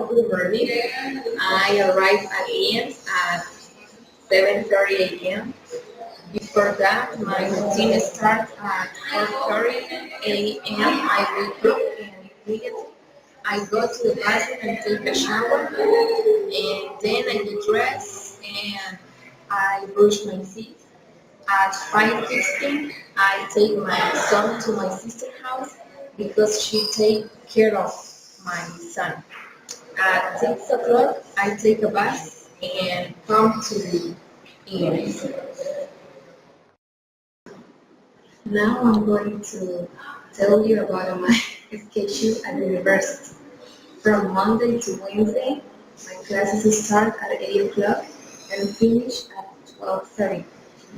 Good morning. I arrived at Ian's at 7:30 a.m. Before that, my routine starts at 4:30 a.m. I wake up and immediately I go to the bathroom and take a shower, and then I get dressed and I brush my teeth. At 5:15, I take my son to my sister's house because she takes care of my son. At 6 o'clock, I take a bus and come to East. Now I'm going to tell you about my schedule at the university. From Monday to Wednesday, my classes start at 8 o'clock and finish at 12:30.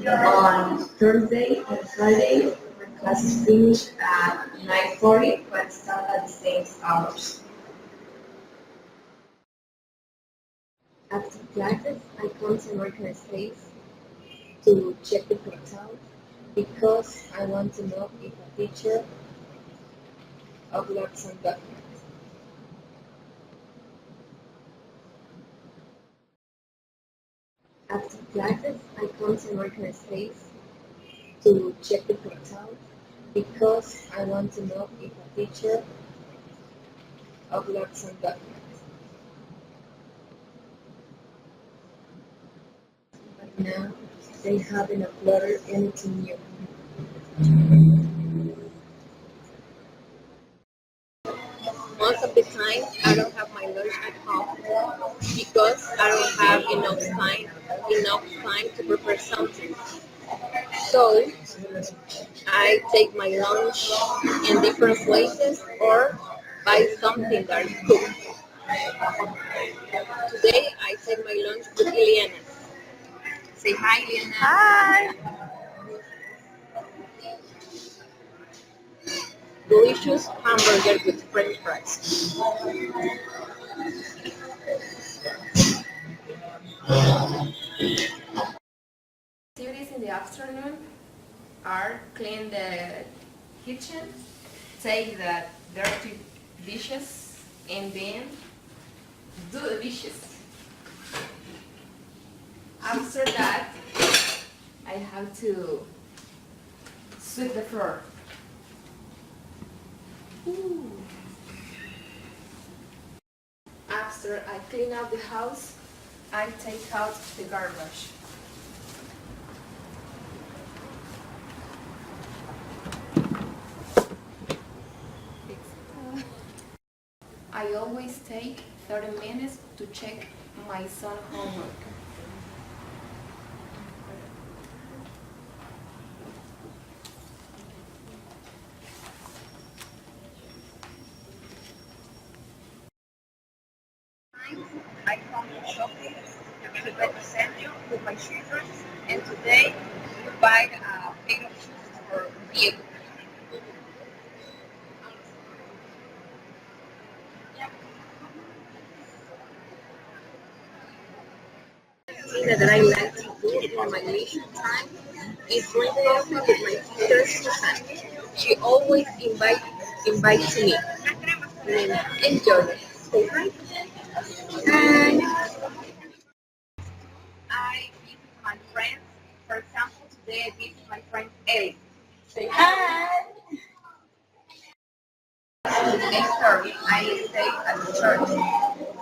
On Thursday and Friday, my classes finish at 9:40 but start at the same hours. After classes, I come to American States to check the hotel because I want to know if a teacher uploads some documents. After classes, I come to American States to check the hotel because I want to know if a teacher uploads some documents. But now they haven't uploaded anything new. Most of the time, I don't have my lunch at home because I don't have enough time to prepare something. So I take my lunch in different places or buy something that is cooked. Today I take my lunch with Ileana. Say hi, Ileana. Hi. Delicious hamburger with French fries. Activities in the afternoon are clean the kitchen, take the dirty dishes, and then do the dishes. After that, I have to sweep the floor. Ooh. After I clean up the house, I take out the garbage. I always take 30 minutes to check my son's homework. I come to shopping to go to Central with my children, and today we buy a pair of shoes for Diego. Thing that I like to do in my leisure time is drink coffee with my sister Susan. She always invites me. And enjoy it. Say hi. Hi. I visit my friends. For example, today I visit my friend Ellie. Say hi. Today's story, I stay at the church.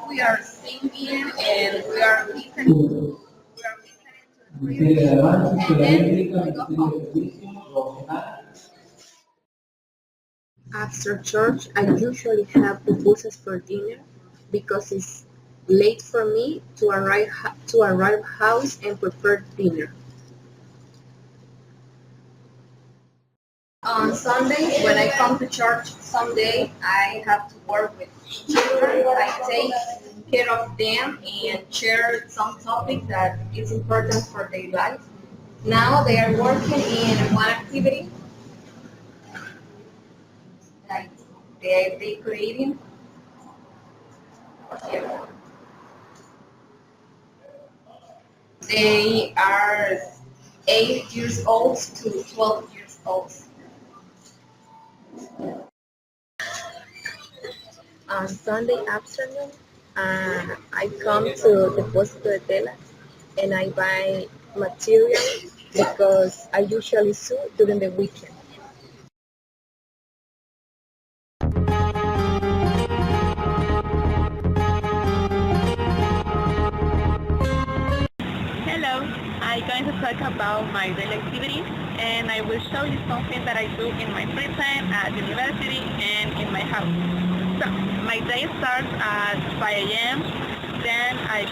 We are singing and we are listening. We are listening to the prayer, and then we go home. After church, I usually have pupusas for dinner because it's late for me to arrive house and prepare dinner. On Sundays, when I come to church, someday I have to work with children. I take care of them and share some topics that is important for their life. Now they are working in one activity, like they creating. Yeah. They are 8 years old to 12 years old. On Sunday afternoon, I come to Depósito de Tela and I buy material because I usually sew during the weekend. Hello, I'm going to talk about my daily activities and I will show you something that I do in my free time at university and in my house. So, my day starts at 5 a.m. Then I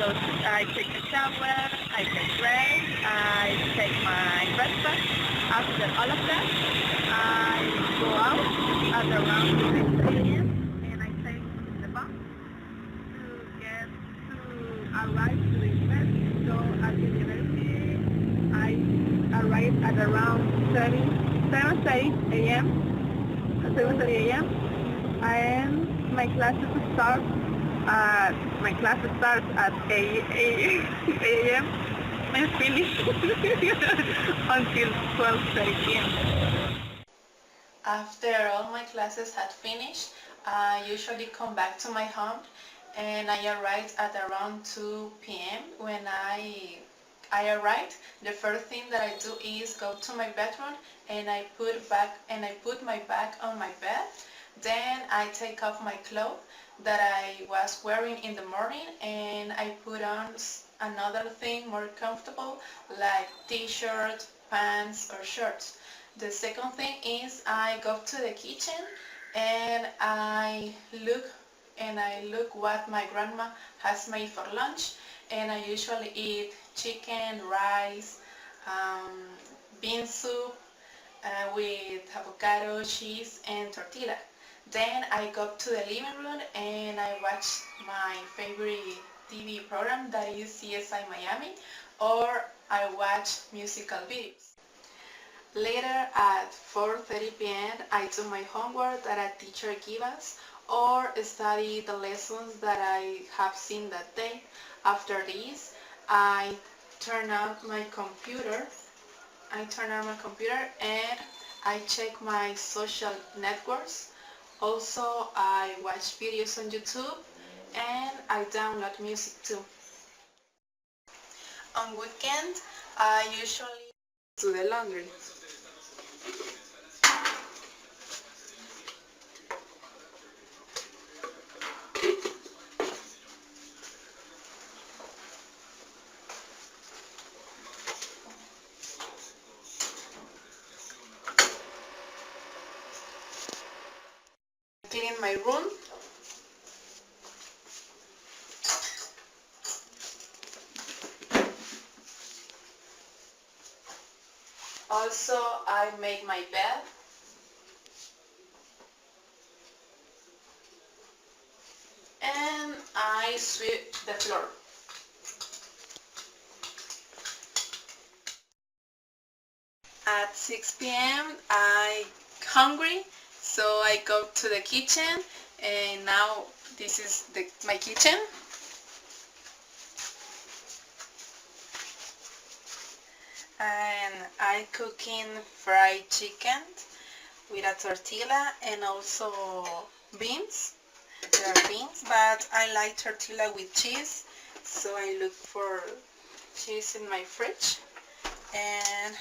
take a shower, I get dressed, I take my breakfast. After all of that, I go out at around 6 a.m. and I take the bus to arrive to the university. So at the university, I arrive at around 7:30 a.m. 7:30 a.m. and my class starts at 8 a.m. and finish until 12:30 p.m. After all my classes had finished, I usually come back to my home and I arrive at around 2 p.m. When I arrive, the first thing that I do is go to my bedroom and I put my bag on my bed. Then I take off my clothes that I was wearing in the morning and I put on another thing more comfortable like t-shirt, pants or shirts. The second thing is I go to the kitchen and I look what my grandma has made for lunch, and I usually eat chicken, rice, bean soup with avocado, cheese and tortilla. Then I go to the living room and I watch my favorite TV program, that is CSI Miami, or I watch musical videos. Later at 4:30 p.m. I do my homework that a teacher gives us or study the lessons that I have seen that day. After this, I turn on my computer. And I check my social networks. Also, I watch videos on YouTube and I download music too. On weekends, I usually do the laundry. Clean my room. Also, I make my bed. And I sweep the floor. At 6 p.m. I hungry, so I go to the kitchen, and now this is my kitchen. And I cooking fried chicken with a tortilla and also beans. There are beans, but I like tortilla with cheese, so I look for cheese in my fridge and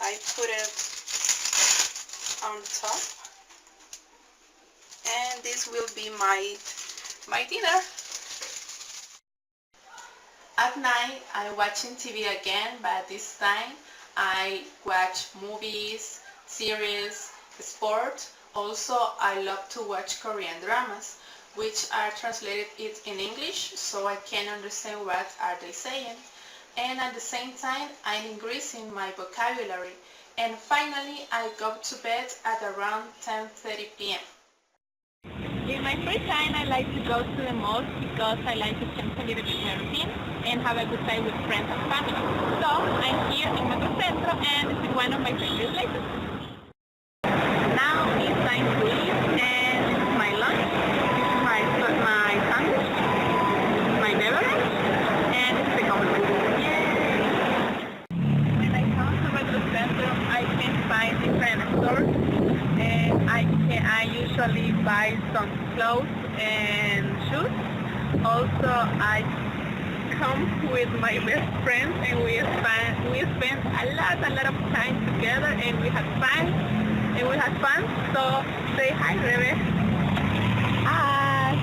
I put it on top, and this will be my dinner. At night I'm watching TV again, but this time I watch movies, series, sport. Also, I love to watch Korean dramas, which are translated it in English, so I can understand what are they saying. And at the same time, I'm increasing my vocabulary. And finally, I go to bed at around 10:30 p.m. In my free time, I like to go to the mall because I like to change a little bit my routine and have a good time with friends and family. So I'm here in Metro Centro, and this is one of my favorite places. Now it's time to eat, and this is my lunch. This is my sandwich, my beverage, and this is the coffee. When I come to Metro Centro, I can find different stores, and I usually buy some clothes and shoes. Also, I come with my best friends and we spent a lot of time together and we had fun. So say hi, Rebe. Hi.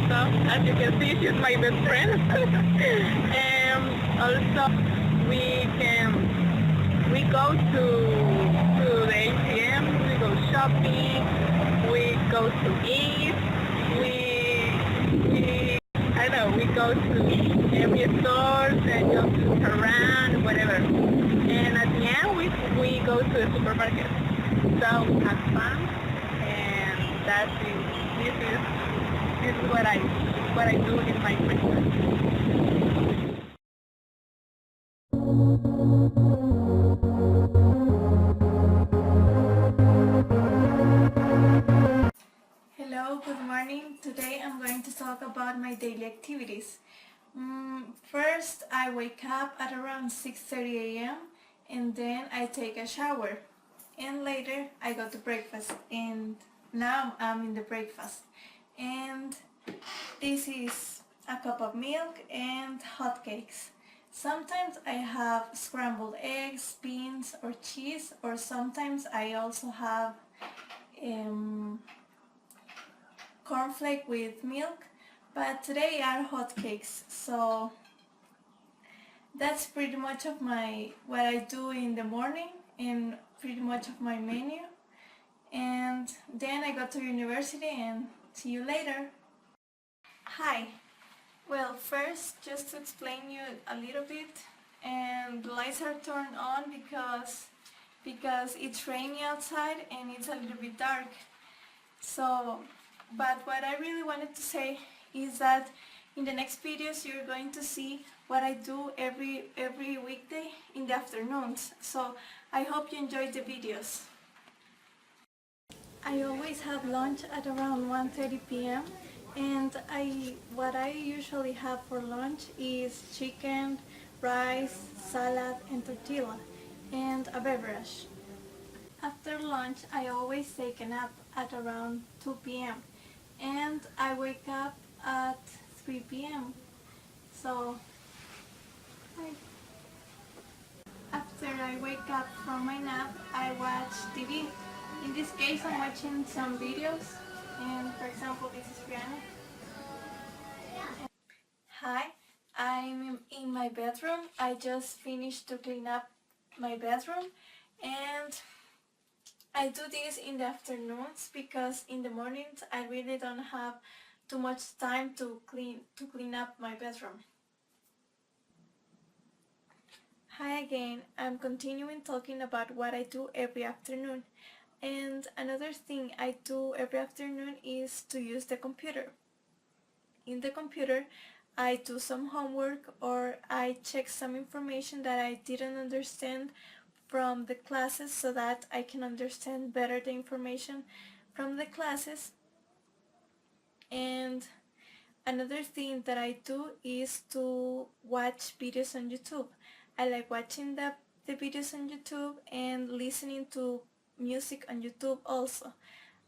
So as you can see, she's my best friend. And also we go to the ATM, we go shopping, we go to eat, we I don't know, we go to every stores and just look around, whatever. And at the end we go to the supermarket. So we have fun, and that's it. This is what I do in my free time. Hello, good morning. Today I'm going to talk about my daily activities. First, I wake up at around 6:30 a.m. and then I take a shower. And later I go to breakfast, and now I'm in the breakfast. And this is a cup of milk and hot cakes. Sometimes I have scrambled eggs, beans or cheese, or sometimes I also have cornflake with milk, but today are hot cakes. So that's pretty much of what I do in the morning and pretty much of my menu. And then I go to university and see you later. Hi. Well, first, just to explain you a little bit, and the lights are turned on because it's rainy outside and it's a little bit dark. So, but what I really wanted to say is that in the next videos you're going to see what I do every weekday in the afternoons. So I hope you enjoyed the videos. I always have lunch at around 1:30 p.m. and what I usually have for lunch is chicken, rice, salad and tortilla and a beverage. After lunch I always take a nap at around 2 p.m. and I wake up at 3 p.m. So after I wake up from my nap, I watch TV. In this case, I'm watching some videos, and for example, this is Brianna. Hi, I'm in my bedroom. I just finished to clean up my bedroom, and I do this in the afternoons because in the mornings I really don't have too much time to clean up my bedroom. Hi again, I'm continuing talking about what I do every afternoon. And another thing I do every afternoon is to use the computer. In the computer, I do some homework or I check some information that I didn't understand from the classes so that I can understand better the information from the classes. And another thing that I do is to watch videos on YouTube. I like watching the videos on YouTube and listening to music on YouTube also.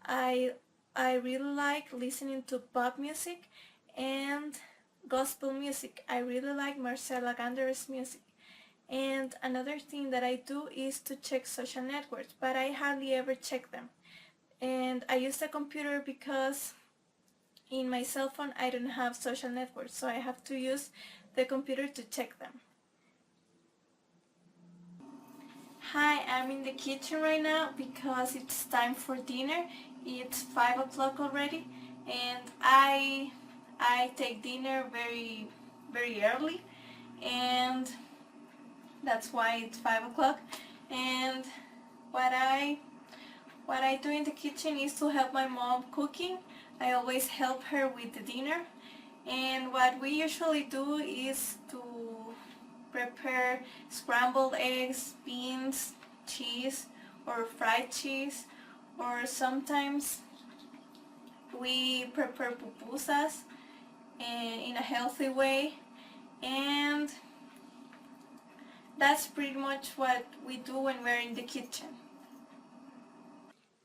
I really like listening to pop music and gospel music. I really like Marcela Gander's music. And another thing that I do is to check social networks, but I hardly ever check them. And I use the computer because in my cell phone I don't have social networks, so I have to use the computer to check them. Hi, I'm in the kitchen right now because it's time for dinner. It's 5 o'clock already and I take dinner very early, and that's why it's 5 o'clock. And what I do in the kitchen is to help my mom cooking. I always help her with the dinner, and what we usually do is to prepare scrambled eggs, beans, cheese or fried cheese, or sometimes we prepare pupusas in a healthy way, and that's pretty much what we do when we're in the kitchen.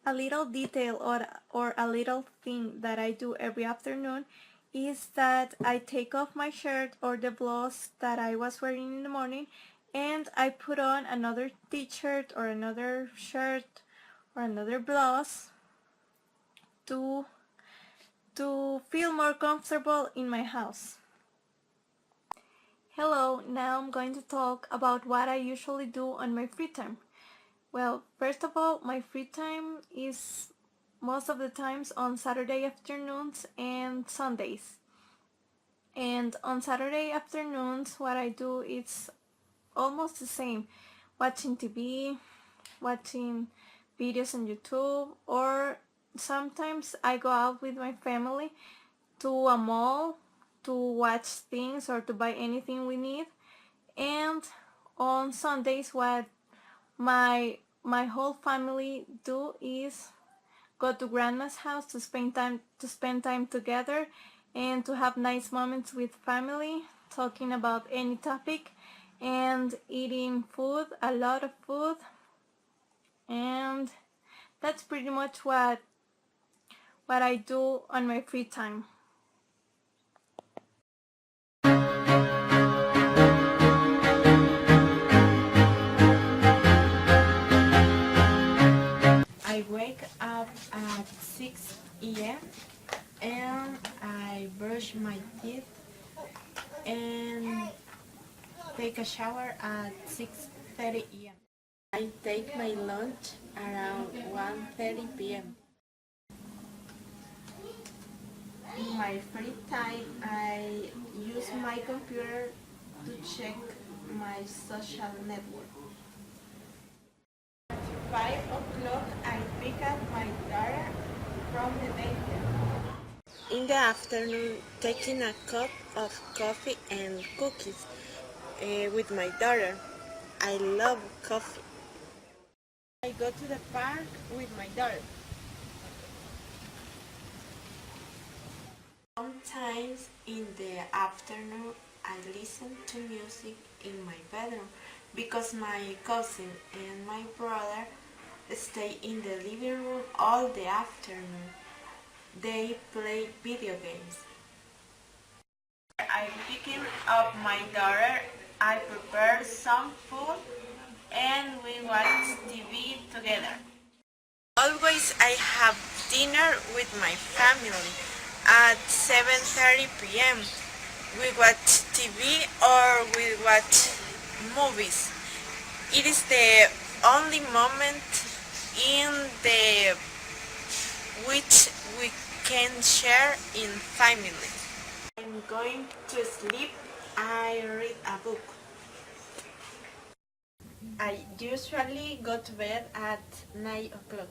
A little detail or a little thing that I do every afternoon is that I take off my shirt or the blouse that I was wearing in the morning and I put on another t-shirt or another shirt or another blouse to feel more comfortable in my house. Hello, now I'm going to talk about what I usually do on my free time. Well, first of all, my free time is most of the times on Saturday afternoons and Sundays. And on Saturday afternoons, what I do is almost the same. Watching TV, watching videos on YouTube, or sometimes I go out with my family to a mall to watch things or to buy anything we need. And on Sundays, what my whole family do is go to grandma's house to spend time together and to have nice moments with family, talking about any topic and eating food, a lot of food. And that's pretty much what I do on my free time. I wake up at 6 a.m. and I brush my teeth and take a shower at 6:30 a.m. I take my lunch around 1:30 p.m. In my free time, I use my computer to check my social network. 5 o'clock, I pick up my daughter from the daycare. In the afternoon, taking a cup of coffee and cookies with my daughter. I love coffee. I go to the park with my daughter. Sometimes in the afternoon, I listen to music in my bedroom because my cousin and my brother stay in the living room all the afternoon. They play video games. I'm picking up my daughter. I prepare some food and we watch TV together. Always I have dinner with my family at 7:30 p.m. We watch TV or we watch movies. It is the only moment in the which we can share in family. I'm going to sleep. I read a book. I usually go to bed at 9 o'clock.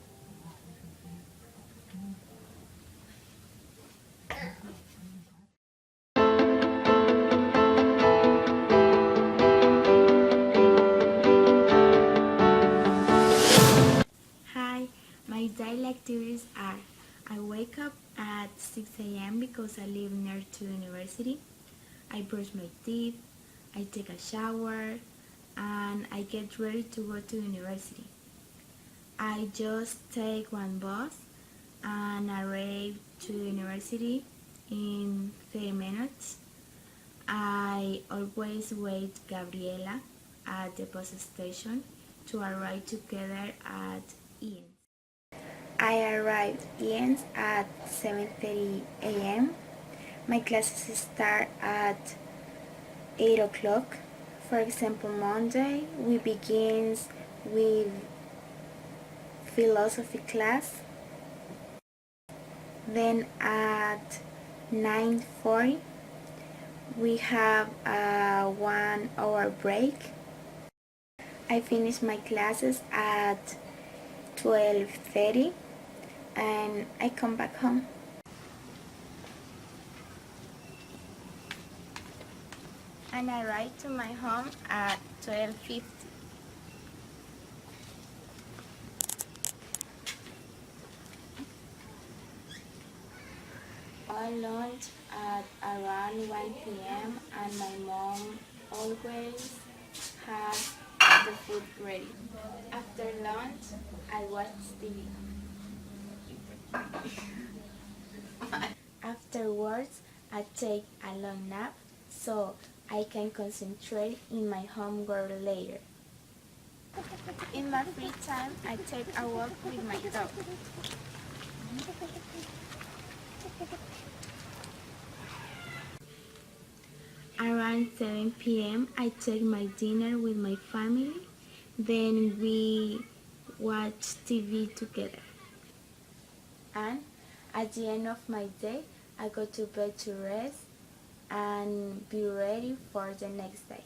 Hi, my daily activities are I wake up at 6 a.m. because I live near to university. I brush my teeth, I take a shower, and I get ready to go to university. I just take one bus and arrive to university in 30 minutes. I always wait Gabriela at the bus station to arrive together at Ian. I arrived Ian at 7:30 a.m. My classes start at 8 o'clock. For example, Monday we begin with philosophy class. Then at 9:40 we have a 1 hour break. I finish my classes at 12:30 and I come back home. And I ride to my home at 12:50. I lunch at around 1 p.m. and my mom always has the food ready. After lunch, I watch TV. Afterwards, I take a long nap so I can concentrate in my homework later. In my free time, I take a walk with my dog. Around 7 p.m., I take my dinner with my family. Then we watch TV together. And at the end of my day, I go to bed to rest and be ready for the next day.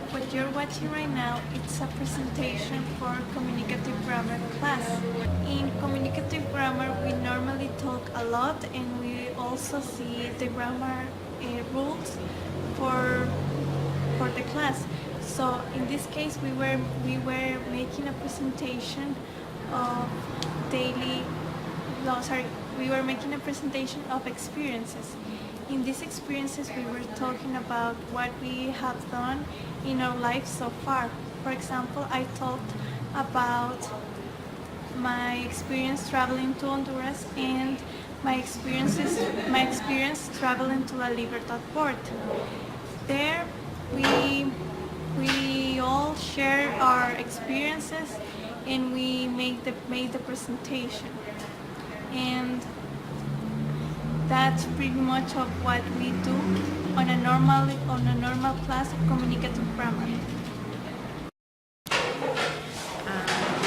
What you're watching right now, it's a presentation for communicative grammar class. In communicative grammar, we normally talk a lot and we also see the grammar rules for the class. So in this case, we were making a presentation of daily. No, sorry, we were making a presentation of experiences. In these experiences, we were talking about what we have done in our life so far. For example, I talked about my experience traveling to Honduras and my experience traveling to La Libertad port. There, we all share our experiences and we made the presentation. And that's pretty much of what we do on a normal class of communicative grammar.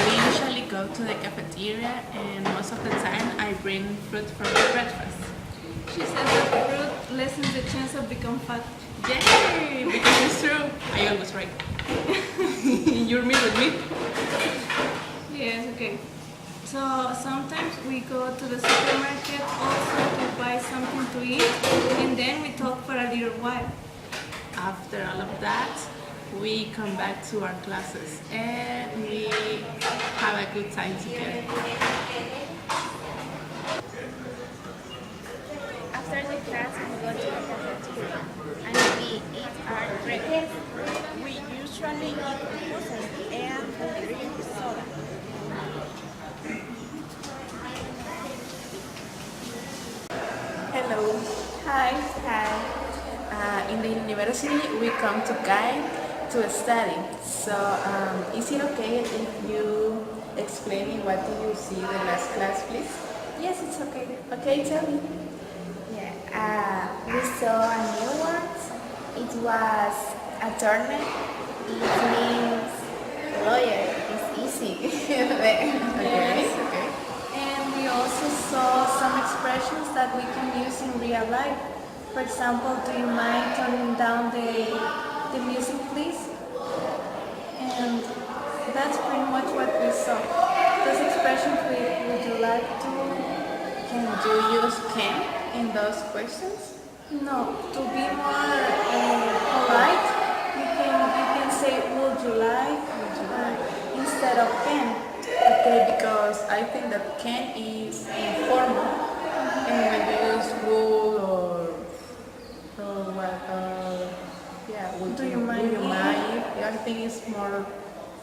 We usually go to the cafeteria and most of the time I bring fruit for breakfast. She says that fruit lessens the chance of become fat. Yay! Because it's true. I always right. You're me with me. Yes, okay. So sometimes we go to the supermarket also to buy something to eat and then we talk for a little while. After all of that, we come back to our classes and we have a good time together. After the class, we go to the cafeteria and we eat our breakfast. We usually eat pupusas and we drink soda. Hello. Hi. Hi. In the university, we come to Caen to study. So, is it okay if you explain me what did you see the last class, please? Yes, it's okay. Okay, tell me. Yeah, we saw a new one. It was a tournament. It means lawyer. It's easy. Okay. And we also saw some expressions that we can use in real life. For example, do you mind turning down the music, please? And that's pretty much what we saw. Those expressions would you like to? Can you use can in those questions? No, to be more polite, you can say would you like, instead of can. Okay, because I think that can is informal, and when you use will or what, yeah, would Do you mind? Yeah, I think it's more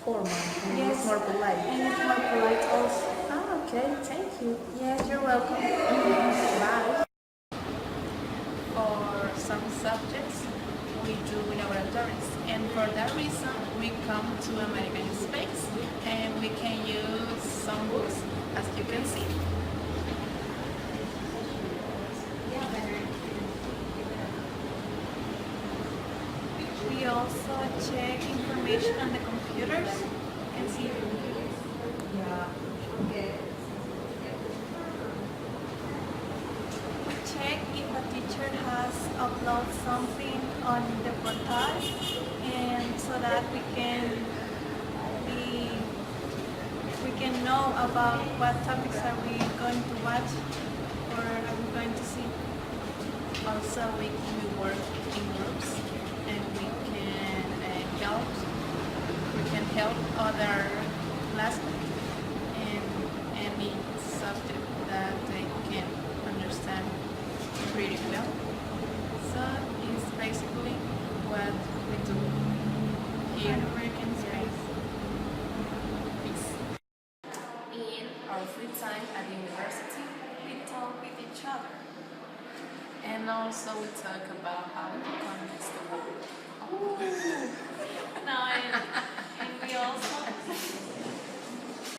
formal and Yes. it's more polite. And it's more polite also. Ah, okay, thank you. Yes, you're welcome. Bye. For some subjects, we do laboratories, and for that reason, we come to American Space, and we can use some books, as you can see. We also check information on the computers and see. We check if a teacher has uploaded something on the portal, and so that we can know about what topics are we going to watch or are we going to see. Also, we work in groups, and we can help other classmates in any subject that they can understand pretty well. our free time at the university, we talk with each other. And also we talk about how to conquer the world. No, and we also